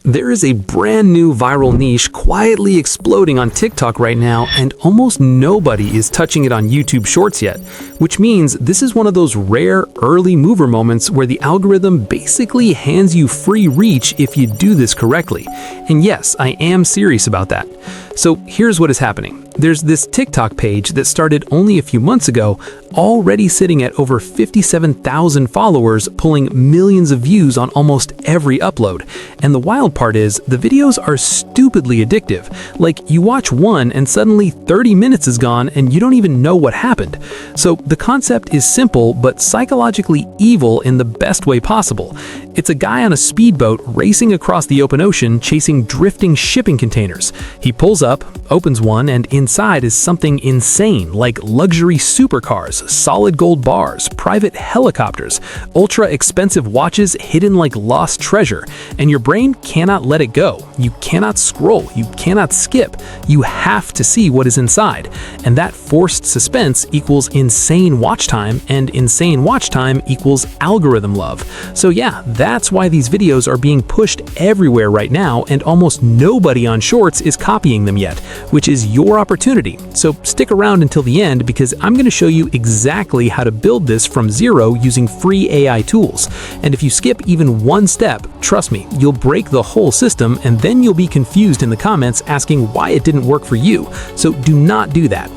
There is a brand new viral niche quietly exploding on TikTok right now, and almost nobody is touching it on YouTube Shorts yet, which means this is one of those rare early mover moments where the algorithm basically hands you free reach if you do this correctly. And yes, I am serious about that. So here's what is happening. There's this TikTok page that started only a few months ago, already sitting at over 57,000 followers, pulling millions of views on almost every upload. And the wild part is, the videos are stupidly addictive. Like, you watch one and suddenly 30 minutes is gone and you don't even know what happened. So the concept is simple but psychologically evil in the best way possible. It's a guy on a speedboat racing across the open ocean chasing drifting shipping containers. He pulls up, opens one, and inside is something insane, like luxury supercars, solid gold bars, private helicopters, ultra expensive watches hidden like lost treasure, and your brain cannot let it go. You cannot scroll, you cannot skip, you have to see what is inside. And that forced suspense equals insane watch time, and insane watch time equals algorithm love. So yeah, that's why these videos are being pushed everywhere right now, and almost nobody on Shorts is copying them yet, which is your opportunity. So stick around until the end, because I'm going to show you exactly how to build this from zero using free AI tools. And if you skip even one step, trust me, you'll break the whole system, and then you'll be confused in the comments asking why it didn't work for you. So do not do that.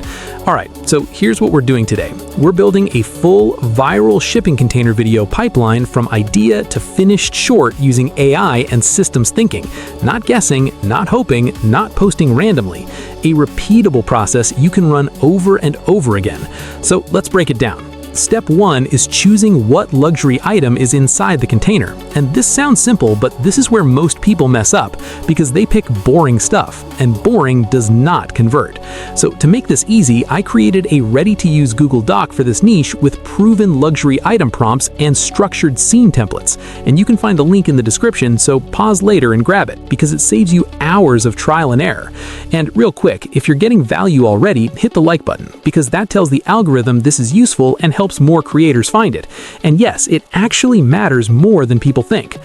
Alright, so here's what we're doing today. We're building a full viral shipping container video pipeline from idea to finished short using AI and systems thinking. Not guessing, not hoping, not posting randomly. A repeatable process you can run over and over again. So let's break it down. Step 1 is choosing what luxury item is inside the container. And this sounds simple, but this is where most people mess up, because they pick boring stuff, and boring does not convert. So to make this easy, I created a ready-to-use Google Doc for this niche with proven luxury item prompts and structured scene templates. And you can find the link in the description, so pause later and grab it, because it saves you hours of trial and error. And real quick, if you're getting value already, hit the like button, because that tells the algorithm this is useful and helps more creators find it. And yes, it actually matters more than people think.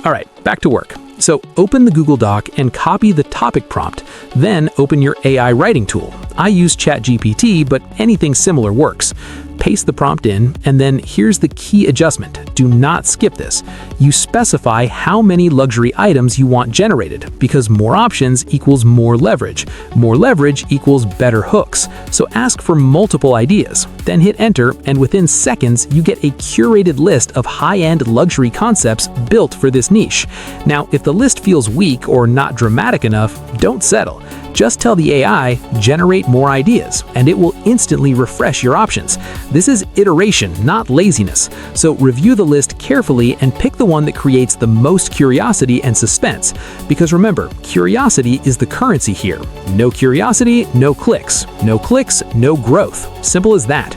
Alright, back to work. So open the Google Doc and copy the topic prompt. Then open your AI writing tool. I use ChatGPT, but anything similar works. Paste the prompt in, and then here's the key adjustment. Do not skip this. You specify how many luxury items you want generated, because more options equals more leverage. More leverage equals better hooks. So ask for multiple ideas. Then hit enter, and within seconds, you get a curated list of high-end luxury concepts built for this niche. Now, if the list feels weak or not dramatic enough, don't settle. Just tell the AI, generate more ideas, and it will instantly refresh your options. This is iteration, not laziness. So review the list carefully and pick the one that creates the most curiosity and suspense. Because remember, curiosity is the currency here. No curiosity, no clicks. No clicks, no growth. Simple as that.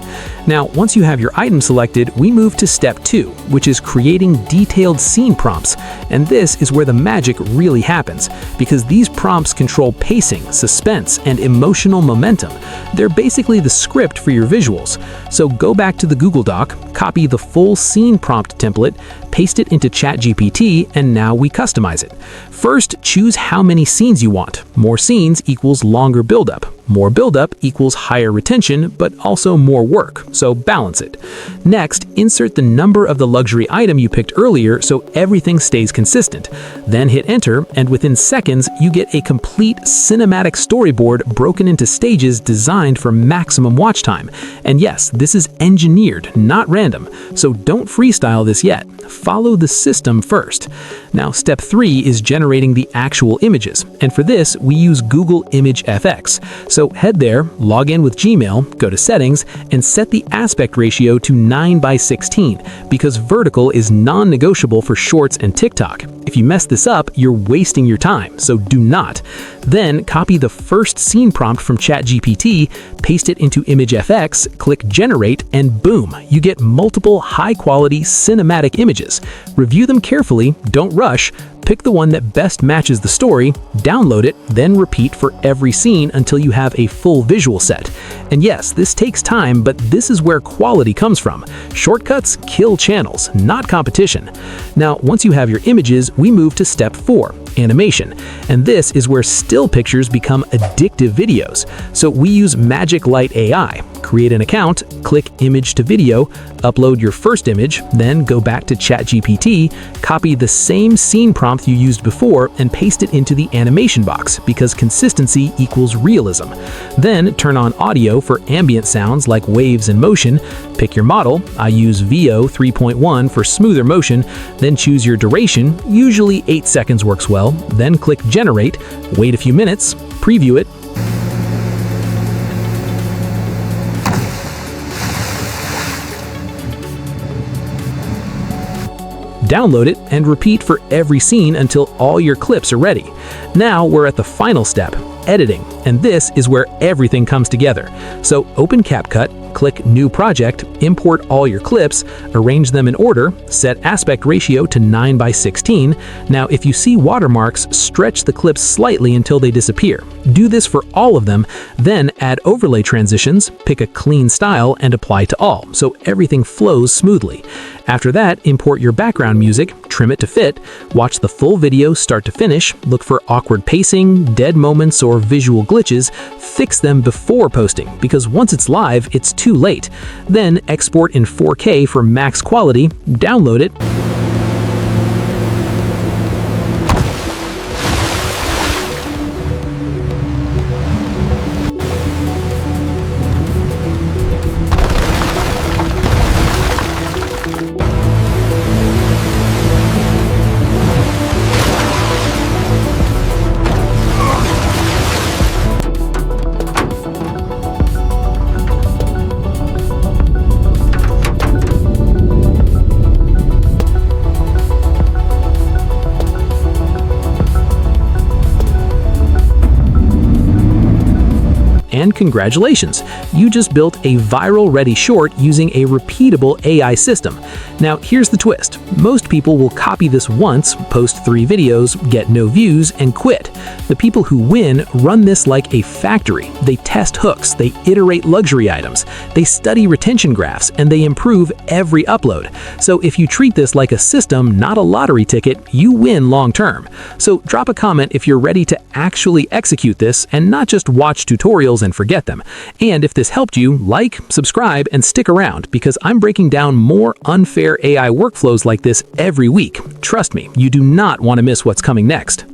Now, once you have your item selected, we move to step 2, which is creating detailed scene prompts. And this is where the magic really happens, because these prompts control pacing, suspense, and emotional momentum. They're basically the script for your visuals. So go back to the Google Doc, copy the full scene prompt template, paste it into ChatGPT, and now we customize it. First, choose how many scenes you want. More scenes equals longer buildup. More buildup equals higher retention, but also more work, so balance it. Next, insert the number of the luxury item you picked earlier so everything stays consistent. Then hit enter, and within seconds, you get a complete cinematic storyboard broken into stages designed for maximum watch time. And yes, this is engineered, not random, so don't freestyle this yet. Follow the system first. Now, step 3 is generating the actual images, and for this, we use Google Image FX. So head there, log in with Gmail, go to Settings, and set the aspect ratio to 9:16, because vertical is non-negotiable for Shorts and TikTok. If you mess this up, you're wasting your time, so do not. Then copy the first scene prompt from ChatGPT, paste it into Image FX, click Generate, and boom, you get multiple high-quality cinematic images. Review them carefully, don't rush, pick the one that best matches the story, download it, then repeat for every scene until you have a full visual set. And yes, this takes time, but this is where quality comes from. Shortcuts kill channels, not competition. Now, once you have your images, we move to step 4, animation. And this is where still pictures become addictive videos. So we use Magic Light AI. Create an account, click Image to Video, upload your first image, then go back to ChatGPT, copy the same scene prompt you used before, and paste it into the animation box, because consistency equals realism. Then turn on audio for ambient sounds like waves and motion. Pick your model. I use VO 3.1 for smoother motion. Then choose your duration. Usually 8 seconds works well. Then click Generate. Wait a few minutes. Preview it. Download it and repeat for every scene until all your clips are ready. Now we're at the final step, editing, and this is where everything comes together. So open CapCut, click New Project, import all your clips, arrange them in order, set aspect ratio to 9:16. Now if you see watermarks, stretch the clips slightly until they disappear. Do this for all of them, then add overlay transitions, pick a clean style, and apply to all, so everything flows smoothly. After that, import your background music, trim it to fit, watch the full video start to finish, look for awkward pacing, dead moments, or visual glitches, fix them before posting, because once it's live, it's too late. Then export in 4K for max quality, download it, and congratulations! You just built a viral-ready short using a repeatable AI system. Now here's the twist. Most people will copy this once, post 3 videos, get no views, and quit. The people who win run this like a factory. They test hooks, they iterate luxury items, they study retention graphs, and they improve every upload. So if you treat this like a system, not a lottery ticket, you win long-term. So drop a comment if you're ready to actually execute this and not just watch tutorials and forget them. And if this helped you, like, subscribe, and stick around, because I'm breaking down more unfair AI workflows like this every week. Trust me, you do not want to miss what's coming next.